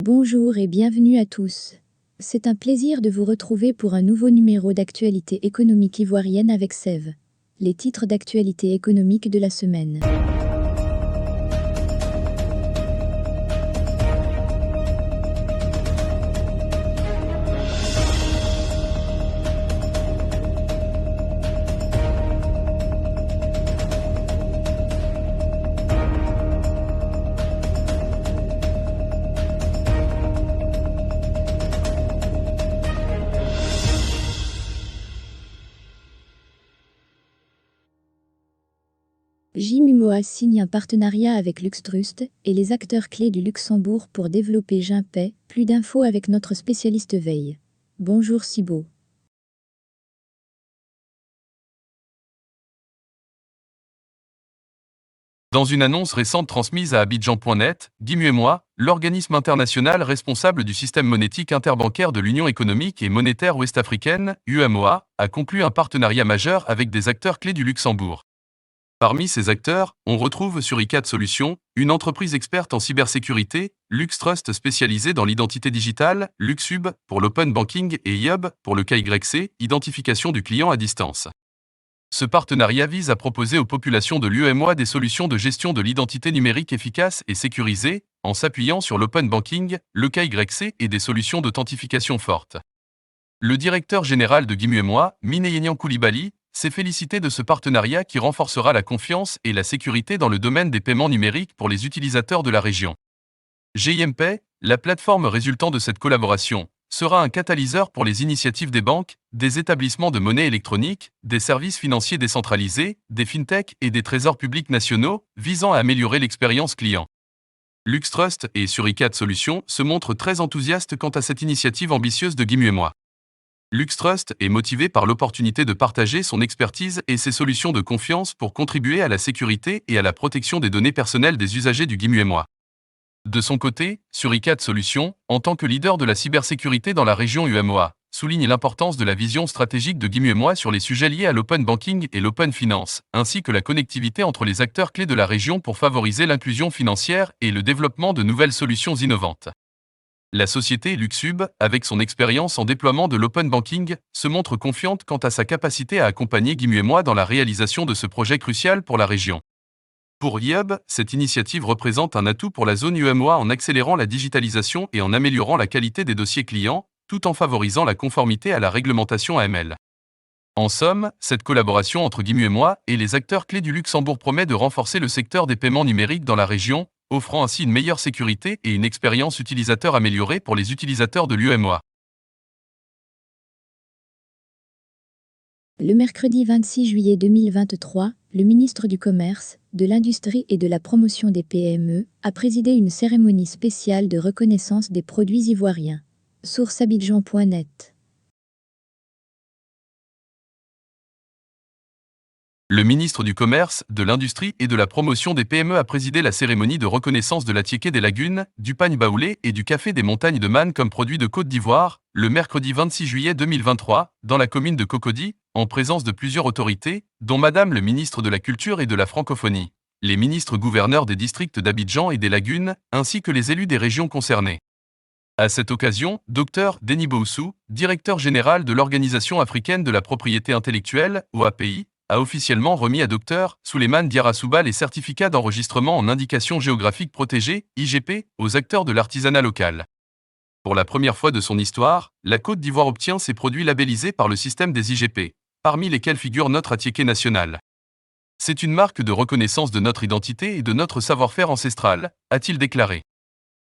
Bonjour et bienvenue à tous. C'est un plaisir de vous retrouver pour un nouveau numéro d'actualité économique ivoirienne avec Sève. Les titres d'actualité économique de la semaine. JMUMOA signe un partenariat avec LuxTrust et les acteurs clés du Luxembourg pour développer Gimpay. Plus d'infos avec notre spécialiste veille. Bonjour Sibo. Dans une annonce récente transmise à Abidjan.net, JMUMOA, l'organisme international responsable du système monétique interbancaire de l'Union économique et monétaire ouest-africaine, UEMOA, a conclu un partenariat majeur avec des acteurs clés du Luxembourg. Parmi ces acteurs, on retrouve Suricat Solutions, une entreprise experte en cybersécurité, LuxTrust spécialisée dans l'identité digitale, LuxHub pour l'open banking et Yub pour le KYC, identification du client à distance. Ce partenariat vise à proposer aux populations de l'UEMOA des solutions de gestion de l'identité numérique efficaces et sécurisées, en s'appuyant sur l'open banking, le KYC et des solutions d'authentification fortes. Le directeur général de JMUMOA, Mineyenian Koulibaly, s'est félicité de ce partenariat qui renforcera la confiance et la sécurité dans le domaine des paiements numériques pour les utilisateurs de la région. Gimpay, la plateforme résultant de cette collaboration, sera un catalyseur pour les initiatives des banques, des établissements de monnaie électronique, des services financiers décentralisés, des fintechs et des trésors publics nationaux, visant à améliorer l'expérience client. LuxTrust et Suricat Solutions se montrent très enthousiastes quant à cette initiative ambitieuse de JMUMOA. LuxTrust est motivé par l'opportunité de partager son expertise et ses solutions de confiance pour contribuer à la sécurité et à la protection des données personnelles des usagers du JMUMOA. De son côté, Suricat Solutions, en tant que leader de la cybersécurité dans la région UEMOA, souligne l'importance de la vision stratégique de JMUMOA sur les sujets liés à l'open banking et l'open finance, ainsi que la connectivité entre les acteurs clés de la région pour favoriser l'inclusion financière et le développement de nouvelles solutions innovantes. La société LuxHub, avec son expérience en déploiement de l'open banking, se montre confiante quant à sa capacité à accompagner JMUMOA dans la réalisation de ce projet crucial pour la région. Pour Yub, cette initiative représente un atout pour la zone UEMOA en accélérant la digitalisation et en améliorant la qualité des dossiers clients, tout en favorisant la conformité à la réglementation AML. En somme, cette collaboration entre JMUMOA et les acteurs clés du Luxembourg promet de renforcer le secteur des paiements numériques dans la région, offrant ainsi une meilleure sécurité et une expérience utilisateur améliorée pour les utilisateurs de l'UEMOA. Le mercredi 26 juillet 2023, le ministre du Commerce, de l'Industrie et de la Promotion des PME a présidé une cérémonie spéciale de reconnaissance des produits ivoiriens. Source Abidjan.net. Le ministre du Commerce, de l'Industrie et de la Promotion des PME a présidé la cérémonie de reconnaissance de l'Atiéké des Lagunes, du pagne baoulé et du café des montagnes de Man comme produits de Côte d'Ivoire, le mercredi 26 juillet 2023, dans la commune de Cocody, en présence de plusieurs autorités, dont Madame le ministre de la Culture et de la Francophonie, les ministres gouverneurs des districts d'Abidjan et des Lagunes, ainsi que les élus des régions concernées. À cette occasion, Dr Denis Boussou, directeur général de l'Organisation africaine de la propriété intellectuelle, OAPI, a officiellement remis à Dr Souleymane Diarra les certificats d'enregistrement en indication géographique protégée, IGP, aux acteurs de l'artisanat local. Pour la première fois de son histoire, la Côte d'Ivoire obtient ses produits labellisés par le système des IGP, parmi lesquels figure notre Atiéké national. C'est une marque de reconnaissance de notre identité et de notre savoir-faire ancestral, a-t-il déclaré.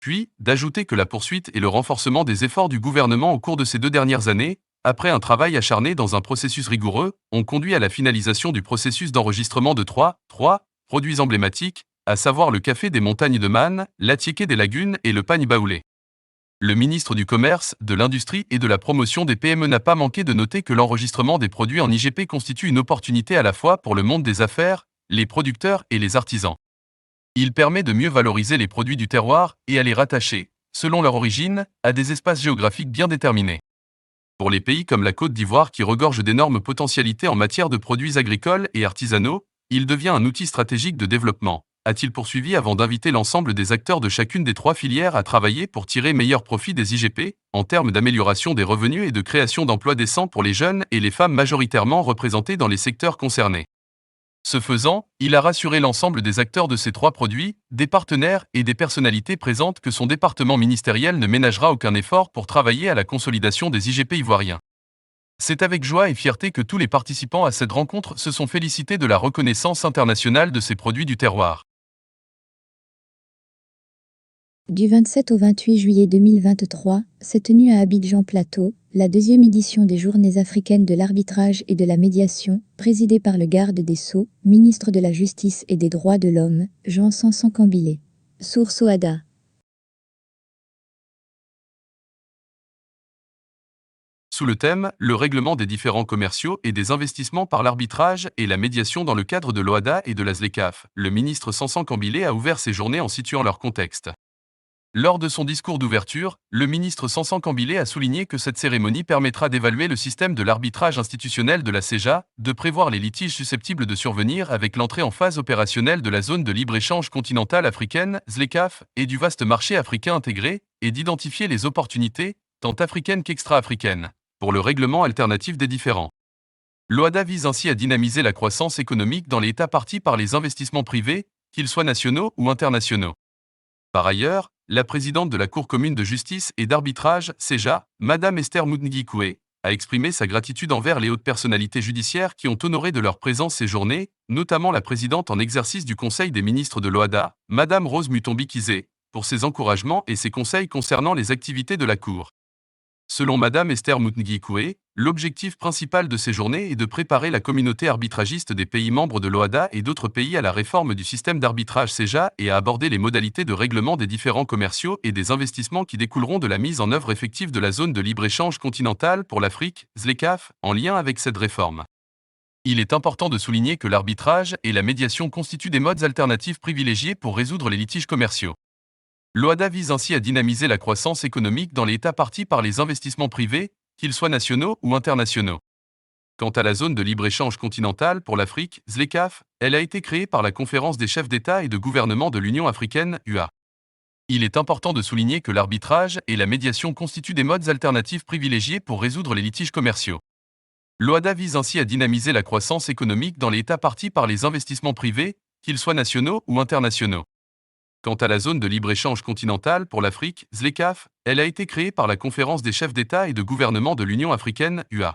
Puis, d'ajouter que la poursuite et le renforcement des efforts du gouvernement au cours de ces 2 dernières années, après un travail acharné dans un processus rigoureux, ont conduit à la finalisation du processus d'enregistrement de 3 produits emblématiques, à savoir le café des montagnes de Man, l'Atiéké des Lagunes et le pagne baoulé. Le ministre du Commerce, de l'Industrie et de la Promotion des PME n'a pas manqué de noter que l'enregistrement des produits en IGP constitue une opportunité à la fois pour le monde des affaires, les producteurs et les artisans. Il permet de mieux valoriser les produits du terroir et à les rattacher, selon leur origine, à des espaces géographiques bien déterminés. Pour les pays comme la Côte d'Ivoire qui regorge d'énormes potentialités en matière de produits agricoles et artisanaux, il devient un outil stratégique de développement, a-t-il poursuivi avant d'inviter l'ensemble des acteurs de chacune des trois filières à travailler pour tirer meilleur profit des IGP, en termes d'amélioration des revenus et de création d'emplois décents pour les jeunes et les femmes majoritairement représentées dans les secteurs concernés. Ce faisant, il a rassuré l'ensemble des acteurs de ces trois produits, des partenaires et des personnalités présentes que son département ministériel ne ménagera aucun effort pour travailler à la consolidation des IGP ivoiriens. C'est avec joie et fierté que tous les participants à cette rencontre se sont félicités de la reconnaissance internationale de ces produits du terroir. Du 27 au 28 juillet 2023, s'est tenue à Abidjan Plateau, la deuxième édition des Journées africaines de l'arbitrage et de la médiation, présidée par le garde des Sceaux, ministre de la Justice et des Droits de l'Homme, Jean Sanson-Cambilé. Source OADA. Sous le thème « Le règlement des différends commerciaux et des investissements par l'arbitrage et la médiation dans le cadre de l'OADA et de la ZLECAf », le ministre Sanson-Cambilé a ouvert ces journées en situant leur contexte. Lors de son discours d'ouverture, le ministre Sanson-Cambilé a souligné que cette cérémonie permettra d'évaluer le système de l'arbitrage institutionnel de la CEJA, de prévoir les litiges susceptibles de survenir avec l'entrée en phase opérationnelle de la zone de libre-échange continentale africaine, ZLECAf, et du vaste marché africain intégré, et d'identifier les opportunités, tant africaines qu'extra-africaines, pour le règlement alternatif des différends. L'OADA vise ainsi à dynamiser la croissance économique dans les États parties par les investissements privés, qu'ils soient nationaux ou internationaux. Par ailleurs, la présidente de la Cour commune de justice et d'arbitrage, CEJA, Madame Esther Moutngui-Koué, a exprimé sa gratitude envers les hautes personnalités judiciaires qui ont honoré de leur présence ces journées, notamment la présidente en exercice du Conseil des ministres de l'OADA, Madame Rose Mutombi-Kizé, pour ses encouragements et ses conseils concernant les activités de la Cour. Selon Madame Esther Moutngui-Koué, l'objectif principal de ces journées est de préparer la communauté arbitragiste des pays membres de l'OADA et d'autres pays à la réforme du système d'arbitrage CEJA et à aborder les modalités de règlement des différends commerciaux et des investissements qui découleront de la mise en œuvre effective de la zone de libre-échange continentale pour l'Afrique, ZLECAf, en lien avec cette réforme. Il est important de souligner que l'arbitrage et la médiation constituent des modes alternatifs privilégiés pour résoudre les litiges commerciaux. L'OADA vise ainsi à dynamiser la croissance économique dans les États parties par les investissements privés, qu'ils soient nationaux ou internationaux. Quant à la zone de libre-échange continentale pour l'Afrique, ZLECAf, elle a été créée par la Conférence des chefs d'État et de gouvernement de l'Union africaine, UA. Il est important de souligner que l'arbitrage et la médiation constituent des modes alternatifs privilégiés pour résoudre les litiges commerciaux. L'OADA vise ainsi à dynamiser la croissance économique dans les États parties par les investissements privés, qu'ils soient nationaux ou internationaux. Quant à la zone de libre-échange continentale pour l'Afrique, ZLECAf, elle a été créée par la Conférence des chefs d'État et de gouvernement de l'Union africaine, UA.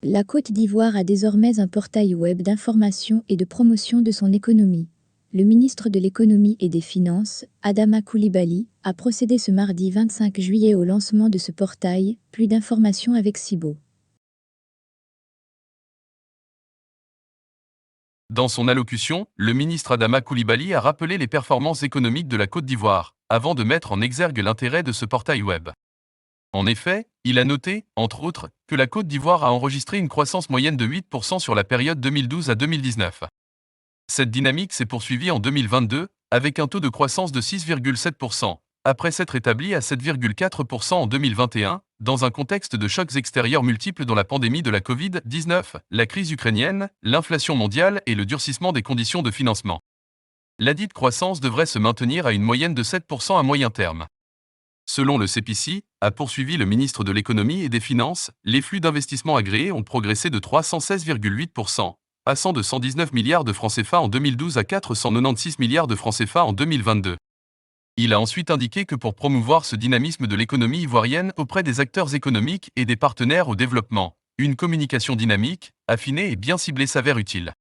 La Côte d'Ivoire a désormais un portail web d'information et de promotion de son économie. Le ministre de l'Économie et des Finances, Adama Coulibaly, a procédé ce mardi 25 juillet au lancement de ce portail. Plus d'informations avec Cibo. Dans son allocution, le ministre Adama Coulibaly a rappelé les performances économiques de la Côte d'Ivoire, avant de mettre en exergue l'intérêt de ce portail web. En effet, il a noté, entre autres, que la Côte d'Ivoire a enregistré une croissance moyenne de 8% sur la période 2012 à 2019. Cette dynamique s'est poursuivie en 2022, avec un taux de croissance de 6,7%, après s'être établi à 7,4% en 2021, dans un contexte de chocs extérieurs multiples dont la pandémie de la Covid-19, la crise ukrainienne, l'inflation mondiale et le durcissement des conditions de financement. Ladite croissance devrait se maintenir à une moyenne de 7% à moyen terme. Selon le CEPICI, a poursuivi le ministre de l'Économie et des Finances, les flux d'investissement agréés ont progressé de 316,8%, passant de 119 milliards de francs CFA en 2012 à 496 milliards de francs CFA en 2022. Il a ensuite indiqué que pour promouvoir ce dynamisme de l'économie ivoirienne auprès des acteurs économiques et des partenaires au développement, une communication dynamique, affinée et bien ciblée s'avère utile.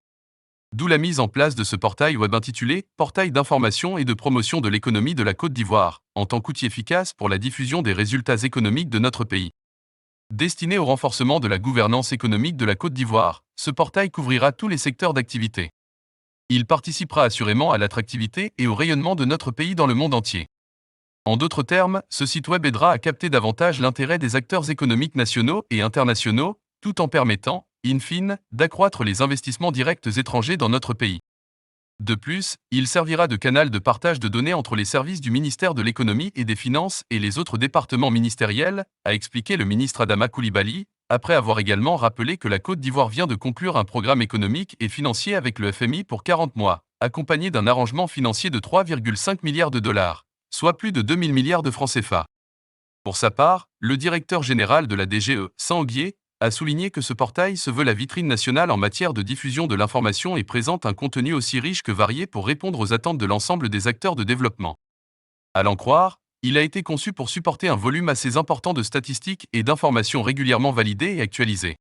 D'où la mise en place de ce portail web intitulé « Portail d'information et de promotion de l'économie de la Côte d'Ivoire » en tant qu'outil efficace pour la diffusion des résultats économiques de notre pays. Destiné au renforcement de la gouvernance économique de la Côte d'Ivoire, ce portail couvrira tous les secteurs d'activité. Il participera assurément à l'attractivité et au rayonnement de notre pays dans le monde entier. En d'autres termes, ce site web aidera à capter davantage l'intérêt des acteurs économiques nationaux et internationaux, tout en permettant, in fine, d'accroître les investissements directs étrangers dans notre pays. De plus, il servira de canal de partage de données entre les services du ministère de l'Économie et des Finances et les autres départements ministériels, a expliqué le ministre Adama Coulibaly, après avoir également rappelé que la Côte d'Ivoire vient de conclure un programme économique et financier avec le FMI pour 40 mois, accompagné d'un arrangement financier de 3,5 milliards de dollars, soit plus de 2000 milliards de francs CFA. Pour sa part, le directeur général de la DGE, Saint-Auguier, a souligné que ce portail se veut la vitrine nationale en matière de diffusion de l'information et présente un contenu aussi riche que varié pour répondre aux attentes de l'ensemble des acteurs de développement. À l'en croire, il a été conçu pour supporter un volume assez important de statistiques et d'informations régulièrement validées et actualisées.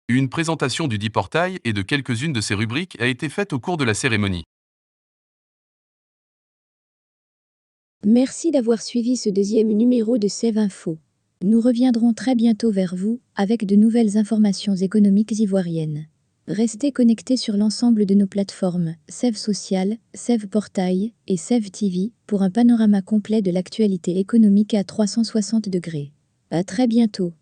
Une présentation du dit portail et de quelques-unes de ses rubriques a été faite au cours de la cérémonie. Merci d'avoir suivi ce deuxième numéro de Sève Info. Nous reviendrons très bientôt vers vous avec de nouvelles informations économiques ivoiriennes. Restez connectés sur l'ensemble de nos plateformes Sève Social, Sève Portail et Sève TV pour un panorama complet de l'actualité économique à 360 degrés. À très bientôt.